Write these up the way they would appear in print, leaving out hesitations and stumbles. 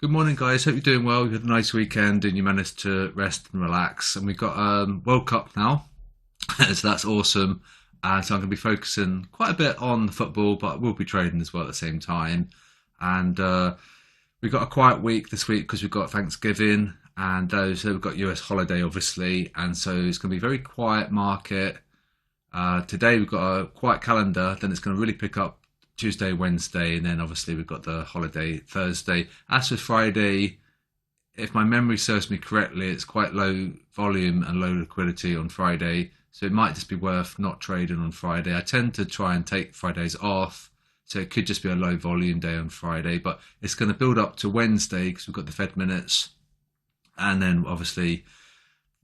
Good morning, guys. Hope you're doing well. You had a nice weekend and you managed to rest and relax. And we've got World Cup now, so that's awesome. So I'm going to be focusing quite a bit on the football, but we'll be trading as well at the same time. And we've got a quiet week this week because we've got Thanksgiving and so we've got US holiday, obviously. And so it's going to be a very quiet market. Today we've got a quiet calendar, then it's going to really pick up Tuesday, Wednesday, and then obviously we've got the holiday Thursday. As for Friday, if my memory serves me correctly, it's quite low volume and low liquidity on Friday, so it might just be worth not trading on Friday. I tend to try and take Fridays off, so it could just be a low volume day on Friday, but it's going to build up to Wednesday because we've got the Fed minutes, and then obviously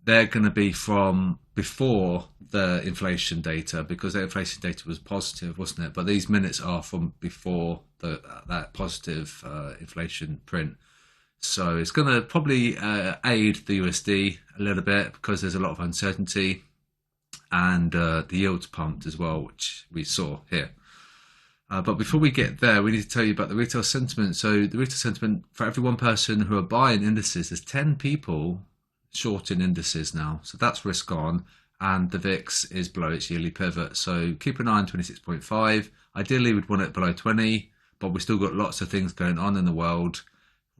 they're going to be from before the inflation data because the inflation data was positive, wasn't it? But these minutes are from before that positive inflation print. So it's going to probably aid the USD a little bit because there's a lot of uncertainty, and the yields pumped as well, which we saw here. But before we get there, we need to tell you about the retail sentiment. So the retail sentiment, for every one person who are buying indices, there's 10 people short in indices now, so that's risk on, and the VIX is below its yearly pivot, so keep an eye on 26.5. Ideally we'd want it below 20, but we've still got lots of things going on in the world,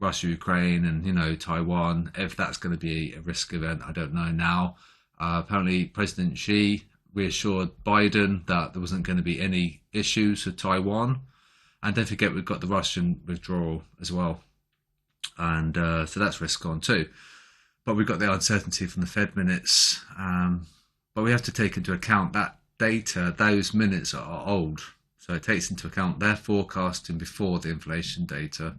Russia, Ukraine, and Taiwan. If that's going to be a risk event, I don't know now. Apparently President Xi reassured Biden that there wasn't going to be any issues with Taiwan, and don't forget we've got the Russian withdrawal as well, and so that's risk on too. But we've got the uncertainty from the Fed minutes. But we have to take into account that data, those minutes are old. So it takes into account their forecasting before the inflation data.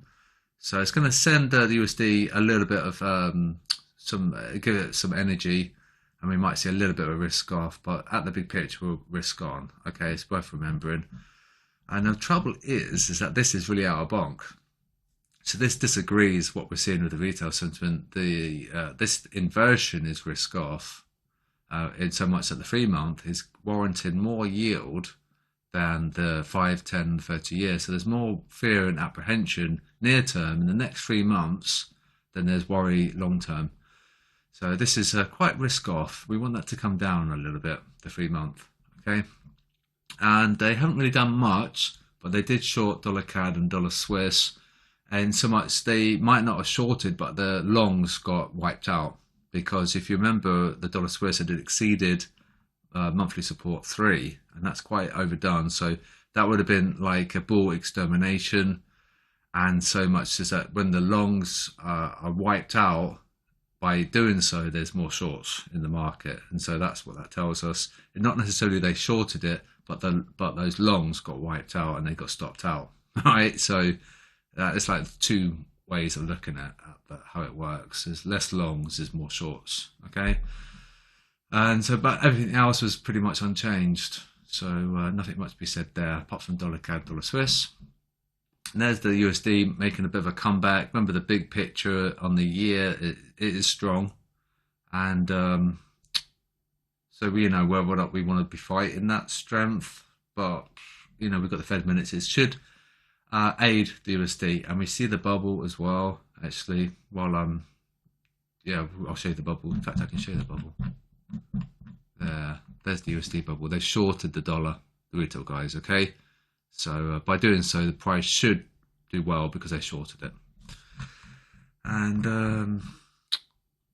So it's going to send the USD a little bit of give it some energy, and we might see a little bit of a risk off, but at the big picture, we'll risk on. Okay, it's worth remembering. And the trouble is that this is really out of bonk. So this disagrees what we're seeing with the retail sentiment. This inversion is risk off, in so much that the 3-month is warranting more yield than the 5, 10, 30 years. So there's more fear and apprehension near term in the next 3 months than there's worry long term. So this is quite risk off. We want that to come down a little bit, the 3-month. Okay, and they haven't really done much, but they did short dollar CAD and dollar Swiss. And so much they might not have shorted, but the longs got wiped out because if you remember, the dollar Swiss had exceeded monthly support 3, and that's quite overdone. So that would have been like a bull extermination, and so much is that when the longs are wiped out, by doing so, there's more shorts in the market, and so that's what that tells us. And not necessarily they shorted it, but those longs got wiped out and they got stopped out, right? So it's like 2 ways of looking at how it works. There's less longs, there's more shorts, okay? And so, but everything else was pretty much unchanged. So nothing much to be said there, apart from dollar CAD, dollar Swiss. And there's the USD making a bit of a comeback. Remember the big picture on the year, it is strong. And so we know whether or not we want to be fighting that strength. But, we've got the Fed minutes. It should aid the USD, and we see the bubble as well. Actually, while I'll show you the bubble. In fact, I can show you the bubble. There's the USD bubble. They shorted the dollar, the retail guys. Okay, so by doing so, the price should do well because they shorted it. And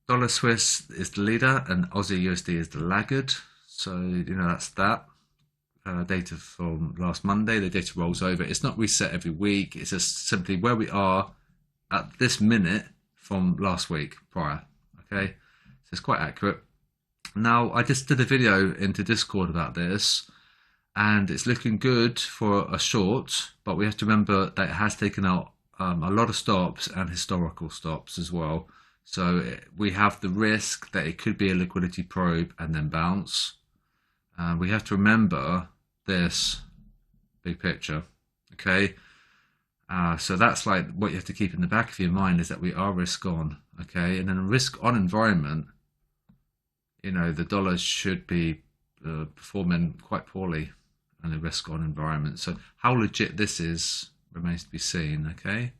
dollar Swiss is the leader, and Aussie USD is the laggard. So that's that. Data from last Monday. The data rolls over. It's not reset every week. It's just simply where we are at this minute from last week prior. Okay, so it's quite accurate. Now I just did a video into Discord about this, and it's looking good for a short, but we have to remember that it has taken out a lot of stops and historical stops as well. So we have the risk that it could be a liquidity probe and then bounce. We have to remember this big picture, okay? So that's like what you have to keep in the back of your mind, is that we are risk on, okay? And in a risk on environment, the dollar should be performing quite poorly in a risk on environment. So how legit this is remains to be seen, okay?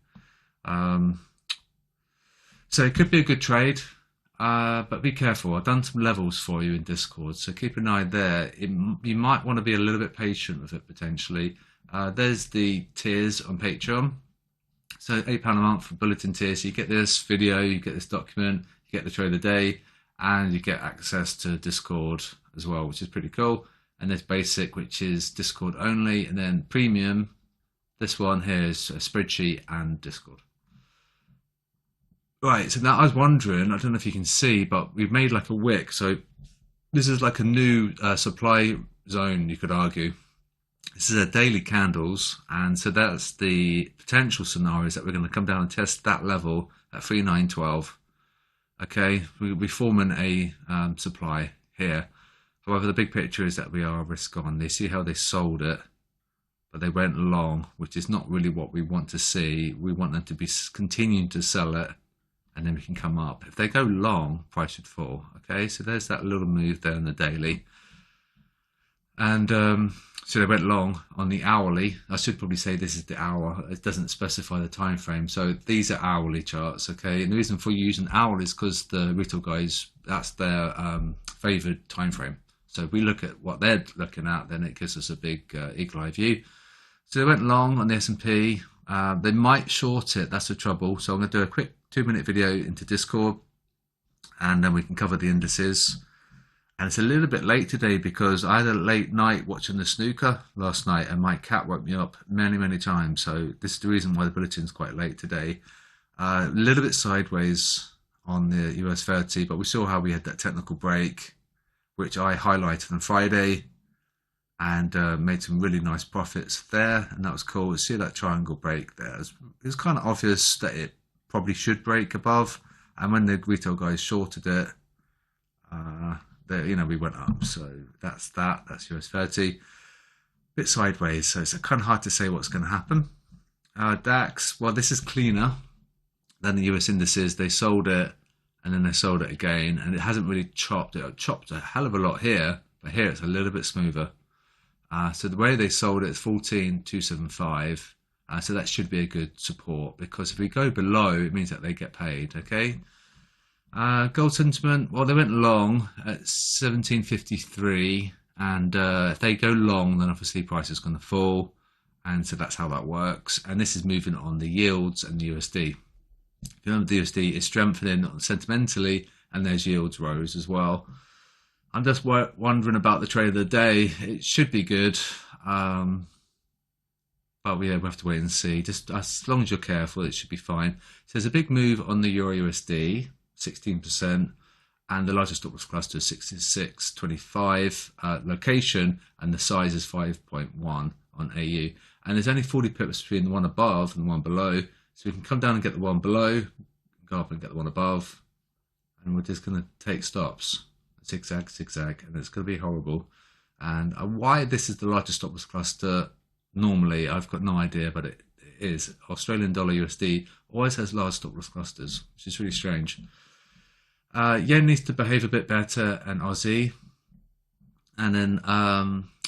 So it could be a good trade, but be careful. I've done some levels for you in Discord, so keep an eye there. You might want to be a little bit patient with it potentially. There's the tiers on Patreon. So £8 a month for Bulletin tier. So you get this video, you get this document, you get the trade of the day, and you get access to Discord as well, which is pretty cool. And there's basic, which is Discord only, and then premium. This one here is a spreadsheet and Discord. Right, so now I was wondering, I don't know if you can see, but we've made like a wick. So this is like a new supply zone, you could argue. This is a daily candles, and so that's the potential scenarios that we're going to come down and test that level at 3912. Okay, we're forming a supply here. However, the big picture is that we are risk on. They see how they sold it, but they went long, which is not really what we want to see. We want them to be continuing to sell it, and then we can come up. If they go long, price should fall. Okay, so there's that little move there in the daily. And so they went long on the hourly. I should probably say this is the hour. It doesn't specify the time frame. So these are hourly charts, okay? And the reason for using hourly is because the retail guys, that's their favored time frame. So if we look at what they're looking at, then it gives us a big eagle eye view. So they went long on the S&P. They might short it. That's the trouble. So I'm going to do a quick 2-minute video into Discord, and then we can cover the indices. And it's a little bit late today because I had a late night watching the snooker last night, and my cat woke me up many times. So this is the reason why the bulletin's quite late today. A little bit sideways on the US 30, but we saw how we had that technical break, which I highlighted on Friday, and made some really nice profits there, and that was cool. See that triangle break there. It was kind of obvious that it probably should break above, and when the retail guys shorted it, we went up. So that's US 30. Bit sideways, so it's kind of hard to say what's going to happen. DAX, well, this is cleaner than the US indices. They sold it, and then they sold it again, and it hasn't really chopped. It chopped a hell of a lot here, but here it's a little bit smoother. So the way they sold it is 14,275. So that should be a good support, because if we go below, it means that they get paid. Okay. Gold sentiment, well, they went long at 1753, and if they go long, then obviously price is going to fall, and so that's how that works. And this is moving on the yields and the USD. If you remember, the USD is strengthening sentimentally, and those yields rose as well. I'm just wondering about the trade of the day. It should be good, but we have to wait and see. Just as long as you're careful, it should be fine. So there's a big move on the Euro USD. 16%, and the largest stop loss cluster is 66.25 location, and the size is 5.1 on AU. And there's only 40 pips between the one above and the one below, so we can come down and get the one below, go up and get the one above, and we're just going to take stops, zigzag, and it's going to be horrible. And why this is the largest stop loss cluster normally, I've got no idea, but it is. Australian dollar USD always has large stop loss clusters, which is really strange. Yen needs to behave a bit better, and Aussie. And then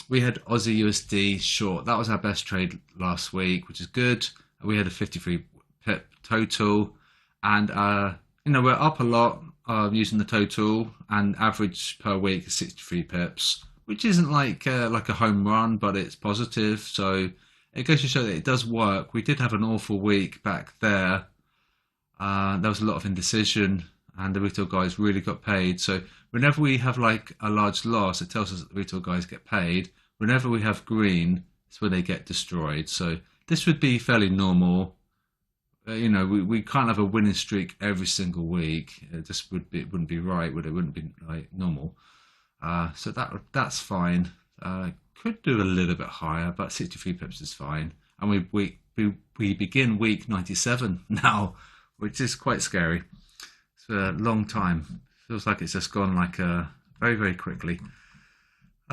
we had Aussie USD short. That was our best trade last week, which is good. We had a 53 pip total, and we're up a lot using the total, and average per week is 63 pips, which isn't like a home run, but it's positive. So it goes to show that it does work. We did have an awful week back there. There was a lot of indecision, and the retail guys really got paid. So whenever we have like a large loss, it tells us that the retail guys get paid. Whenever we have green, it's where they get destroyed. So this would be fairly normal. We can't have a winning streak every single week. It just wouldn't be right, would it? Wouldn't be like normal. So that's fine. Could do a little bit higher, but 63 pips is fine. And we begin week 97 now, which is quite scary. It's a long time. Feels like it's just gone like very quickly.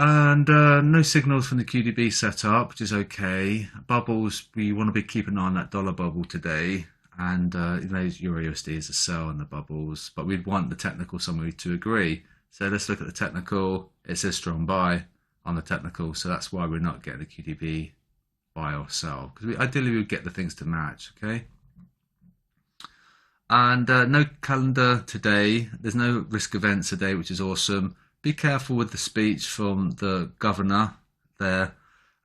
And no signals from the QDB setup, which is okay. Bubbles, we want to be keeping an eye on that dollar bubble today. And Euro USD is a sell in the bubbles, but we'd want the technical summary to agree. So let's look at the technical. It says strong buy on the technical, so that's why we're not getting a QDB buy or sell, because ideally we would get the things to match. Okay. And no calendar today. There's no risk events today, which is awesome. Be careful with the speech from the governor there.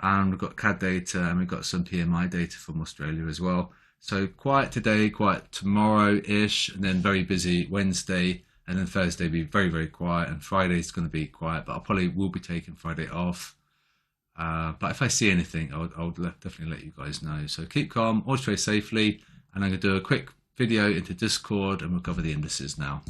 And we've got CAD data and we've got some PMI data from Australia as well. So quiet today, quiet tomorrow-ish, and then very busy Wednesday, and then Thursday be very, very quiet, and Friday's going to be quiet, but I probably will be taking Friday off. But if I see anything, I'll definitely let you guys know. So keep calm, always trade safely, and I'm going to do a quick video into Discord, and we'll cover the indices now.